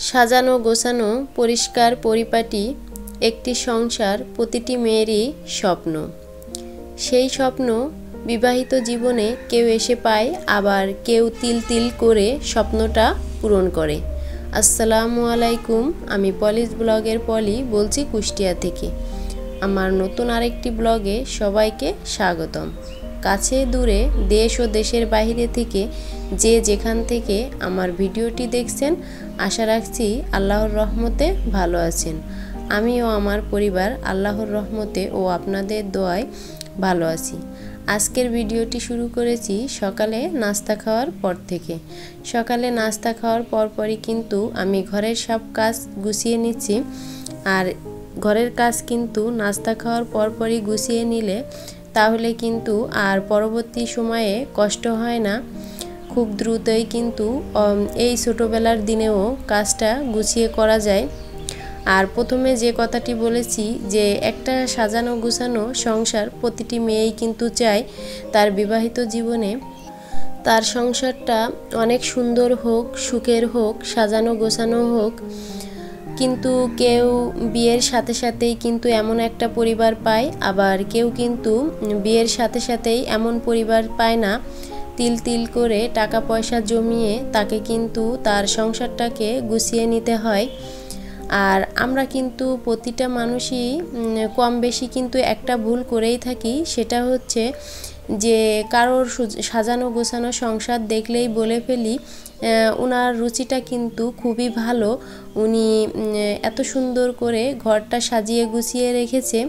সাজানো গোছানো পরিষ্কার পরিপাটি একটি সংসার প্রতিটি মেয়েরই স্বপ্ন। সেই স্বপ্ন বিবাহিত জীবনে কেউ এসে পায়, আবার কেউ তিল তিল করে স্বপ্নটা পূরণ করে। আসসালামু আলাইকুম, আমি পলিশ ব্লগের পলি বলছি কুষ্টিয়া থেকে। আমার নতুন আরেকটি ব্লগে সবাইকে স্বাগতম। কাছে দূরে দেশ ও দেশের বাইরে থেকে যে যেখান থেকে আমার ভিডিওটি দেখছেন, আশা রাখছি আল্লাহর রহমতে ভালো আছেন। আমিও আমার পরিবার আল্লাহর রহমতে ও আপনাদের দোয়ায় ভালো আছি। আজকের ভিডিওটি শুরু করেছি সকালে নাস্তা খাওয়ার পর থেকে। সকালে নাস্তা খাওয়ার পরপরই কিন্তু আমি ঘরের সব কাজ গুছিয়ে নিচ্ছি। আর ঘরের কাজ কিন্তু নাস্তা খাওয়ার পরপরই গুছিয়ে নিলে তাহলে কিন্তু আর পরবর্তী সময়ে কষ্ট হয় না। খুব দ্রুতই কিন্তু এই ছোটোবেলার দিনেও কাজটা গুছিয়ে করা যায়। আর প্রথমে যে কথাটি বলেছি যে একটা সাজানো গুছানো সংসার প্রতিটি মেয়েই কিন্তু চায় তার বিবাহিত জীবনে তার সংসারটা অনেক সুন্দর হোক, সুখের হোক, সাজানো গোছানো হোক। কিন্তু কেউ বিয়ের সাথে সাথেই কিন্তু এমন একটা পরিবার পায়, আবার কেউ কিন্তু বিয়ের সাথে সাথেই এমন পরিবার পায় না। তিল তিল করে টাকা পয়সা জমিয়ে তাকে কিন্তু তার সংসারটাকে গুছিয়ে নিতে হয়। আর আমরা কিন্তু প্রতিটা মানুষই কম বেশি কিন্তু একটা ভুল করেই থাকি, সেটা হচ্ছে যে কারোর সাজানো গোছানো সংসার দেখলেই বলে ফেলি ওনার রুচিটা কিন্তু খুবই ভালো, উনি এত সুন্দর করে ঘরটা সাজিয়ে গুছিয়ে রেখেছে।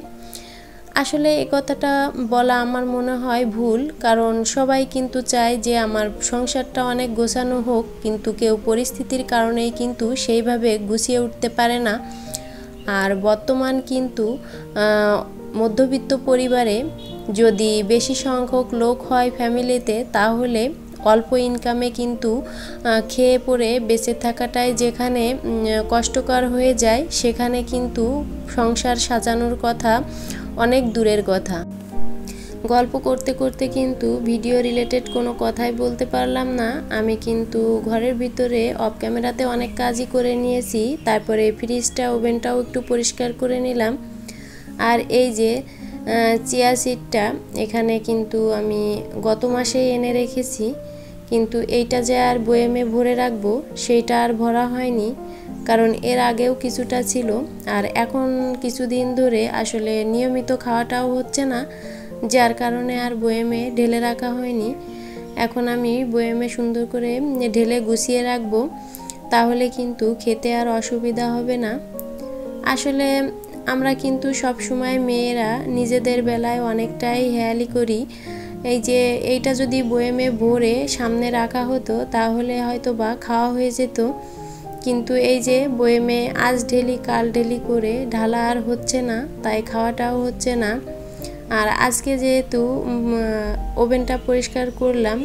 আসলে এ কথাটা বলা আমার মনে হয় ভুল, কারণ সবাই কিন্তু চায় যে আমার সংসারটা অনেক গোছানো হোক, কিন্তু কেউ পরিস্থিতির কারণেই কিন্তু সেইভাবে গুছিয়ে উঠতে পারে না। আর বর্তমান কিন্তু মধ্যবিত্ত পরিবারে যদি বেশি সংখ্যক লোক হয় ফ্যামিলিতে, তাহলে অল্প ইনকামে কিন্তু খেয়ে পরে বেঁচে থাকাটাই যেখানে কষ্টকর হয়ে যায়, সেখানে কিন্তু সংসার সাজানোর কথা অনেক দূরের কথা। গল্প করতে করতে কিন্তু ভিডিও রিলেটেড কোনো কথাই বলতে পারলাম না। আমি কিন্তু ঘরের ভিতরে অফ ক্যামেরাতে অনেক কাজই করে নিয়েছি। তারপরে ফ্রিজটা ওভেনটাও একটু পরিষ্কার করে নিলাম। আর এই যে চিয়া সিডটা এখানে কিন্তু আমি গত মাসেই এনে রেখেছি, কিন্তু এইটা যে আর বয়েমে ভরে রাখবো সেইটা আর ভরা হয়নি, কারণ এর আগেও কিছুটা ছিল। আর এখন কিছুদিন ধরে আসলে নিয়মিত খাওয়াটাও হচ্ছে না, যার কারণে আর বয়েমে ঢেলে রাখা হয়নি। এখন আমি বয়েমে সুন্দর করে ঢেলে গুছিয়ে রাখবো, তাহলে কিন্তু খেতে আর অসুবিধা হবে না। আসলে আমরা কিন্তু সব সময় মেয়েরা নিজেদের বেলায় অনেকটাই হেয়ালি করি। এই যে এইটা যদি বয়েমে ভরে সামনে রাখা হতো তাহলে হয়তো বা খাওয়া হয়ে যেত, কিন্তু এই যে বয়েমে আজ ঢেলি কাল ঢেলি করে ঢালা আর হচ্ছে না, তাই খাওয়াটাও হচ্ছে না। আর আজকে যেহেতু ওভেনটা পরিষ্কার করলাম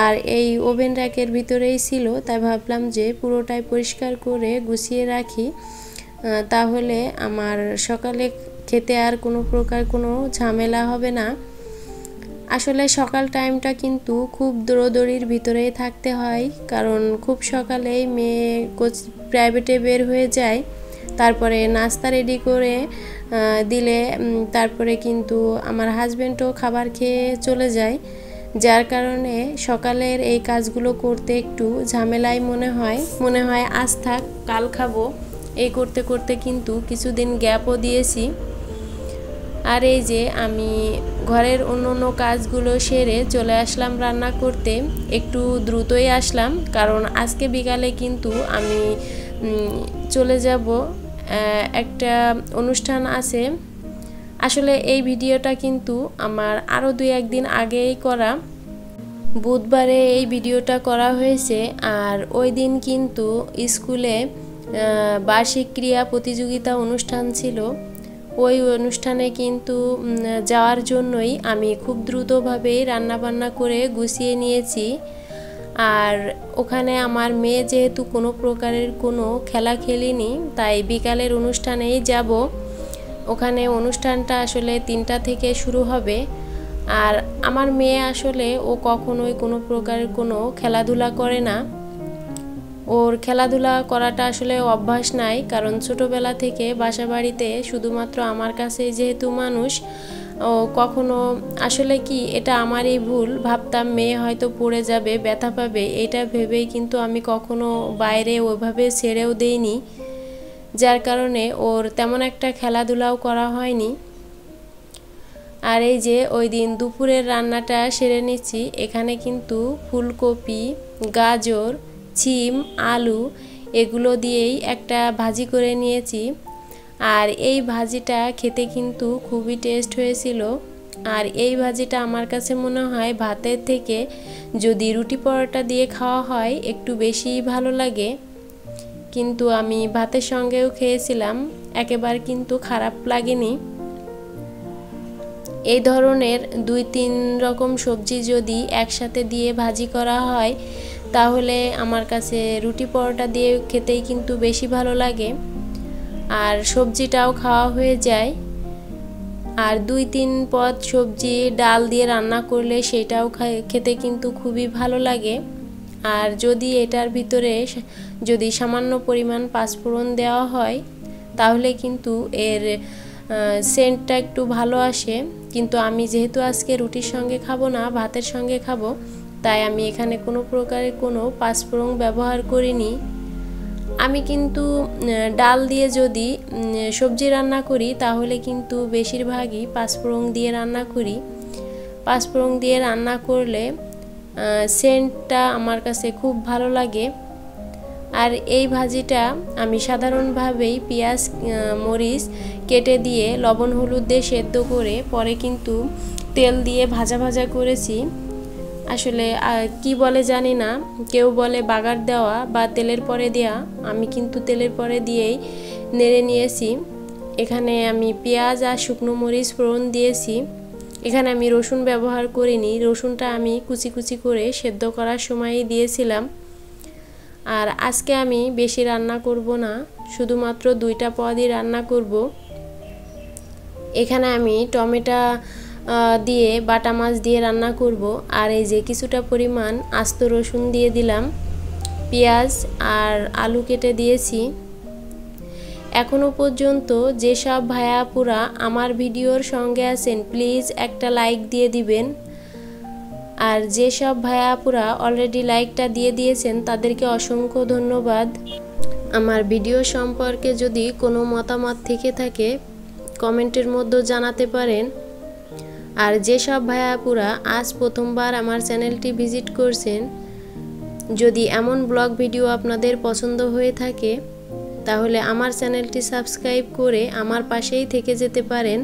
আর এই ওভেন র্যাকের ভিতরেই ছিল, তাই ভাবলাম যে পুরোটাই পরিষ্কার করে গুছিয়ে রাখি, তাহলে আমার সকালে খেতে আর কোনো প্রকার কোনো ঝামেলা হবে না। আসলে সকাল টাইমটা কিন্তু খুব দৌড়দৌড়ির ভিতরেই থাকতে হয়, কারণ খুব সকালেই মেয়ে প্রাইভেটে বের হয়ে যায়। তারপরে নাস্তা রেডি করে দিলে তারপরে কিন্তু আমার হাজব্যান্ডও খাবার খেয়ে চলে যায়, যার কারণে সকালের এই কাজগুলো করতে একটু ঝামেলাই মনে হয় আজ থাক কাল খাবো, এই করতে করতে কিন্তু কিছুদিন গ্যাপও দিয়েছি। আর এই যে আমি ঘরের অন্য কাজগুলো সেরে চলে আসলাম রান্না করতে। একটু দ্রুতই আসলাম, কারণ আজকে বিকালে কিন্তু আমি চলে যাব, একটা অনুষ্ঠান আছে। আসলে এই ভিডিওটা কিন্তু আমার আরও 2-1 দিন আগেই করা, বুধবারে এই ভিডিওটা করা হয়েছে। আর ওই দিন কিন্তু স্কুলে বার্ষিক ক্রীড়া প্রতিযোগিতা অনুষ্ঠান ছিল। ওই অনুষ্ঠানে কিন্তু যাওয়ার জন্যই আমি খুব দ্রুতভাবেই রান্নাবান্না করে গুছিয়ে নিয়েছি। আর ওখানে আমার মেয়ে যেহেতু কোনো প্রকারের কোনো খেলা খেলিনি, তাই বিকালের অনুষ্ঠানেই যাব। ওখানে অনুষ্ঠানটা আসলে 3টা থেকে শুরু হবে। আর আমার মেয়ে আসলে ও কখনোই কোনো প্রকারের কোনো খেলাধুলা করে না, ওর খেলাধুলা করাটা আসলে অভ্যাস নাই, কারণ ছোটোবেলা থেকে বাসা বাড়িতে শুধুমাত্র আমার কাছে যেহেতু মানুষ, ও কখনো আসলে কি এটা আমারই ভুল, ভাবতাম মেয়ে হয়তো পড়ে যাবে, ব্যথা পাবে, এটা ভেবেই কিন্তু আমি কখনো বাইরে ওইভাবে ছেড়েও দেইনি, যার কারণে ওর তেমন একটা খেলাধুলাও করা হয়নি। আর এই যে ওই দিন দুপুরের রান্নাটা সেরে নিচ্ছি। এখানে কিন্তু ফুলকপি, গাজর, শিম, আলু এগুলো দিয়েই একটা ভাজি করে নিয়েছি। আর এই ভাজিটা খেতে কিন্তু খুবই টেস্ট হয়েছিল। আর এই ভাজিটা আমার কাছে মনে হয় ভাতের থেকে যদি রুটি পরোটা দিয়ে খাওয়া হয় একটু বেশি ভালো লাগে। কিন্তু আমি ভাতের সঙ্গেও খেয়েছিলাম, একেবারে কিন্তু খারাপ লাগেনি। এই ধরনের 2-3 রকম সবজি যদি একসাথে দিয়ে ভাজি করা হয় তাহলে আমার কাছে রুটি পরোটা দিয়ে খেতেই কিন্তু বেশি ভালো লাগে, আর সবজিটাও খাওয়া হয়ে যায়। আর 2-3 পদ সবজি ডাল দিয়ে রান্না করলে সেটাও খেতে কিন্তু খুবই ভালো লাগে। আর যদি এটার ভিতরে যদি সামান্য পরিমাণ পাঁচফোড়ন দেওয়া হয় তাহলে কিন্তু এর সেন্টটা একটু ভালো আসে। কিন্তু আমি যেহেতু আজকে রুটির সঙ্গে খাবো না, ভাতের সঙ্গে খাবো, তাই আমি এখানে কোনো প্রকারের কোনো পাঁচফোড়ন ব্যবহার করিনি। আমি কিন্তু ডাল দিয়ে যদি সবজি রান্না করি তাহলে কিন্তু বেশিরভাগই পাঁচফোড়ন দিয়ে রান্না করি। পাঁচফোড়ন দিয়ে রান্না করলে সেন্টটা আমার কাছে খুব ভালো লাগে। আর এই ভাজিটা আমি সাধারণভাবেই পেঁয়াজ মরিচ কেটে দিয়ে লবণ হলুদ দিয়ে সেদ্ধ করে পরে কিন্তু তেল দিয়ে ভাজা ভাজা করেছি। আসলে কি বলে জানি না, কেউ বলে বাগার দেওয়া বা তেলের পরে দেওয়া, আমি কিন্তু তেলের পরে দিয়েই নেড়ে নিয়েছি। এখানে আমি পেঁয়াজ আর শুকনো মরিচ ফোড়ন দিয়েছি। এখানে আমি রসুন ব্যবহার করিনি, রসুনটা আমি কুচি কুচি করে সেদ্ধ করার সময়ই দিয়েছিলাম। আর আজকে আমি বেশি রান্না করব না, শুধুমাত্র 2টা পদই রান্না করব। এখানে আমি টমেটো দিয়ে বাটা মাছ দিয়ে রান্না করব। আর এই যে কিছুটা পরিমাণ আস্ত রসুন দিয়ে দিলাম, পেঁয়াজ আর আলু কেটে দিয়েছি। এখনো পর্যন্ত যেসব ভাইয়া আপুরা আমার ভিডিওর সঙ্গে আছেন প্লিজ একটা লাইক দিয়ে দিবেন। আর যেসব ভাইয়া আপুরা অলরেডি লাইকটা দিয়ে দিয়েছেন তাদেরকে অসংখ্য ধন্যবাদ। আমার ভিডিও সম্পর্কে যদি কোনো মতামত থেকে থাকে কমেন্টের মধ্যে জানাতে পারেন। আর যেসব ভাইয়া আপুরা আজ প্রথমবার আমার চ্যানেলটি ভিজিট করছেন, যদি এমন ব্লগ ভিডিও আপনাদের পছন্দ হয়ে থাকে তাহলে আমার চ্যানেলটি সাবস্ক্রাইব করে আমার পাশেই থেকে যেতে পারেন।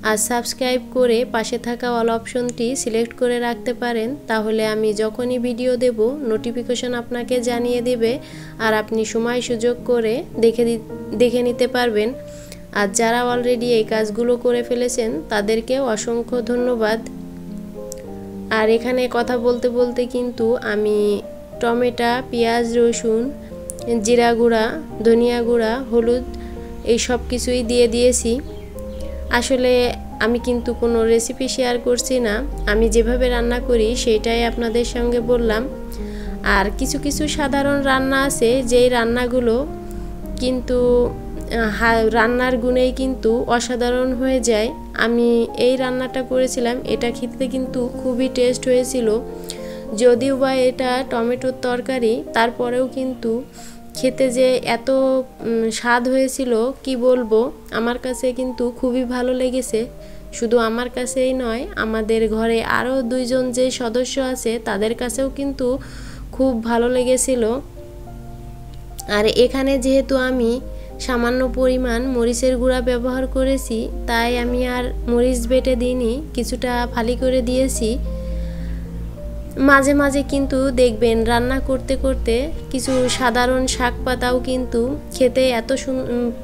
আর সাবস্ক্রাইব করে পাশে থাকা অল অপশনটি সিলেক্ট করে রাখতে পারেন, তাহলে আমি যখনই ভিডিও দেব নোটিফিকেশন আপনাকে জানিয়ে দেবে আর আপনি সময় সুযোগ করে দেখে নিতে পারবেন। আর যারা অলরেডি এই কাজগুলো করে ফেলেছেন তাদেরকে অসংখ্য ধন্যবাদ। আর এখানে কথা বলতে বলতে কিন্তু আমি টমেটো, পেঁয়াজ, রসুন, জিরা গুঁড়া, ধনিয়া গুঁড়া, হলুদ এই সব কিছুই দিয়ে দিয়েছি। আসলে আমি কিন্তু কোনো রেসিপি শেয়ার করছি না, আমি যেভাবে রান্না করি সেটাই আপনাদের সঙ্গে বললাম। আর কিছু কিছু সাধারণ রান্না আছে যেই রান্নাগুলো কিন্তু রান্নার গুণেই কিন্তু অসাধারণ হয়ে যায়। আমি এই রান্নাটা করেছিলাম, এটা খেতে কিন্তু খুবই টেস্ট হয়েছিল। যদিও বা এটা টমেটোর তরকারি, তারপরেও কিন্তু খেতে যে এত স্বাদ হয়েছিল কি বলবো, আমার কাছে কিন্তু খুবই ভালো লেগেছে। শুধু আমার কাছেই নয়, আমাদের ঘরে আরও 2 জন যে সদস্য আছে তাদের কাছেও কিন্তু খুব ভালো লেগেছিল। আর এখানে যেহেতু আমি সামান্য পরিমাণ মরিচের গুঁড়া ব্যবহার করেছি, তাই আমি আর মরিচ বেটে দিইনি, কিছুটা ফালি করে দিয়েছি। মাঝে মাঝে কিন্তু দেখবেন রান্না করতে করতে কিছু সাধারণ শাক পাতাও কিন্তু খেতে এত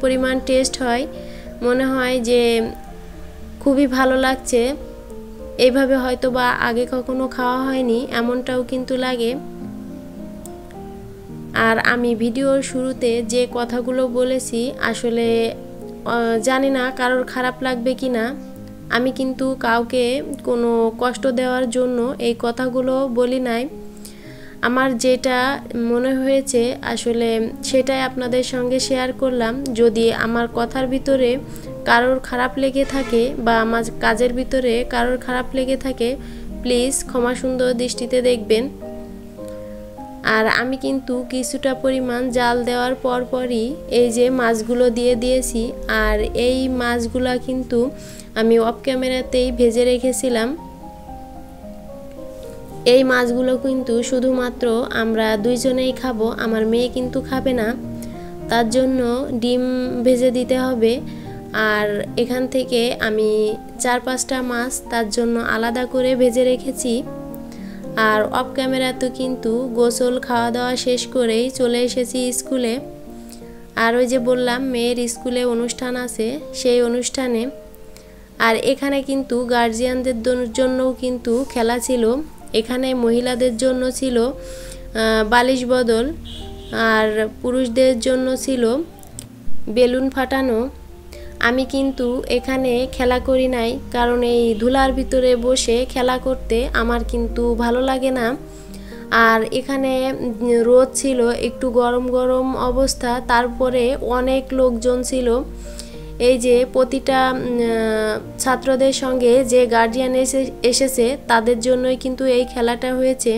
পরিমাণ টেস্ট হয়, মনে হয় যে খুবই ভালো লাগছে, এইভাবে হয়তো বা আগে কখনো খাওয়া হয়নি এমনটাও কিন্তু লাগে। আর আমি ভিডিওর শুরুতে যে কথাগুলো বলেছি আসলে জানি না কারোর খারাপ লাগবে কি না। আমি কিন্তু কাউকে কোনো কষ্ট দেওয়ার জন্য এই কথাগুলো বলি নাই। আমার যেটা মনে হয়েছে আসলে সেটাই আপনাদের সঙ্গে শেয়ার করলাম। যদি আমার কথার ভিতরে কারোর খারাপ লেগে থাকে বা আমার কাজের ভিতরে কারোর খারাপ লেগে থাকে, প্লিজ ক্ষমা সুন্দর দৃষ্টিতে দেখবেন। আর আমি কিন্তু কিছুটা পরিমাণ জাল দেওয়ার পরই এই যে মাছগুলো দিয়ে দিয়েছি। আর এই মাছগুলো কিন্তু আমি অফ ক্যামেরাতেই ভেজে রেখেছিলাম। এই মাছগুলো কিন্তু শুধুমাত্র আমরা দুইজনেই খাবো, আমার মেয়ে কিন্তু খাবে না। তার জন্য ডিম ভেজে দিতে হবে। আর এখান থেকে আমি 4-5টা মাছ তার জন্য আলাদা করে ভেজে রেখেছি। আর অফ ক্যামেরাতে কিন্তু গোসল খাওয়া দাওয়া শেষ করেই চলে এসেছি স্কুলে। আর ওই যে বললাম মেয়ের স্কুলে অনুষ্ঠান আছে, সেই অনুষ্ঠানে। আর এখানে কিন্তু গার্জিয়ানদের জন্যও কিন্তু খেলা ছিল। এখানে মহিলাদের জন্য ছিল বালিশ বদল, আর পুরুষদের জন্য ছিল বেলুন ফাটানো। আমি কিন্তু এখানে খেলা করি নাই, কারণ এই ধুলার ভিতরে বসে খেলা করতে আমার কিন্তু ভালো লাগে না। আর এখানে রোদ ছিল, একটু গরম গরম অবস্থা, তারপরে অনেক লোকজন ছিল। এই যে প্রতিটা ছাত্রদের সঙ্গে যে গার্জিয়ান এসেছে তাদের জন্যই কিন্তু এই খেলাটা হয়েছে।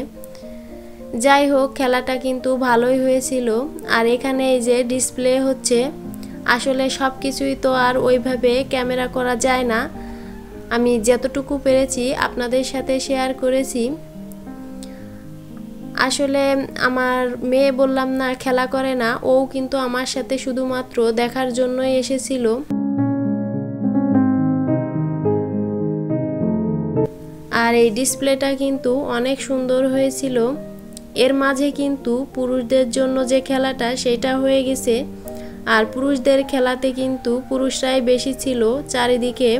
যাই হোক, খেলাটা কিন্তু ভালোই হয়েছিল। আর এখানে এই যে ডিসপ্লে হচ্ছে, আসলে সব কিছুই তো আর ওইভাবে ক্যামেরা করা যায় না। আমি যতটুকু পেরেছি আপনাদের সাথে শেয়ার করেছি। আসলে আমার মেয়ে বললাম না খেলা করে না, ও কিন্তু আমার সাথে শুধুমাত্র দেখার জন্যই এসেছিল। আর এই ডিসপ্লেটা কিন্তু অনেক সুন্দর হয়েছিল। এর মাঝে কিন্তু পুরুষদের জন্য যে খেলাটা সেটা হয়ে গেছে। আর পুরুষদের খেলাতে কিন্তু পুরুষরাই বেশি ছিল চারিদিকে,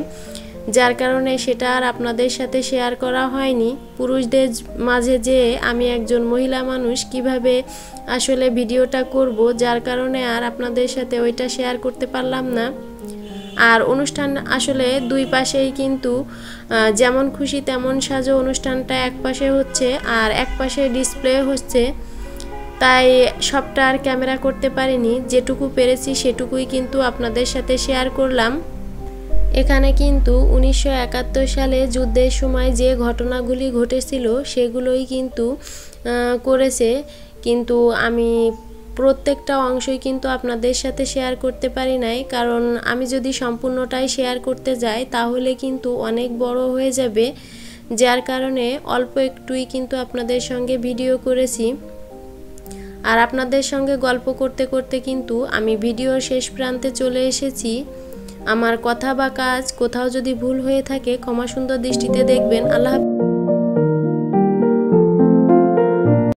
যার কারণে সেটা আর আপনাদের সাথে শেয়ার করা হয়নি। পুরুষদের মাঝে যে আমি একজন মহিলা মানুষ কিভাবে আসলে ভিডিওটা করব, যার কারণে আর আপনাদের সাথে ওইটা শেয়ার করতে পারলাম না। আর অনুষ্ঠান আসলে দুই পাশেই কিন্তু যেমন খুশি তেমন সাজো অনুষ্ঠানটা এক পাশে হচ্ছে আর এক পাশে ডিসপ্লে হচ্ছে, তাই সবটা আর ক্যামেরা করতে পারিনি। যেটুকু পেরেছি সেটুকুই কিন্তু আপনাদের সাথে শেয়ার করলাম। এখানে কিন্তু 1971 সালে যুদ্ধের সময় যে ঘটনাগুলি ঘটেছিল সেগুলোই কিন্তু করেছে, কিন্তু আমি প্রত্যেকটা অংশই কিন্তু আপনাদের সাথে শেয়ার করতে পারি নাই, কারণ আমি যদি সম্পূর্ণটাই শেয়ার করতে যাই তাহলে কিন্তু অনেক বড় হয়ে যাবে, যার কারণে অল্প একটুই কিন্তু আপনাদের সঙ্গে ভিডিও করেছি। আর আপনাদের সঙ্গে গল্প করতে করতে কিন্তু আমি ভিডিওর শেষ প্রান্তে চলে এসেছি। আমার কথা বা কাজ কোথাও যদি ভুল হয়ে থাকে ক্ষমা সুন্দর দৃষ্টিতে দেখবেন। আল্লাহ হাফেজ।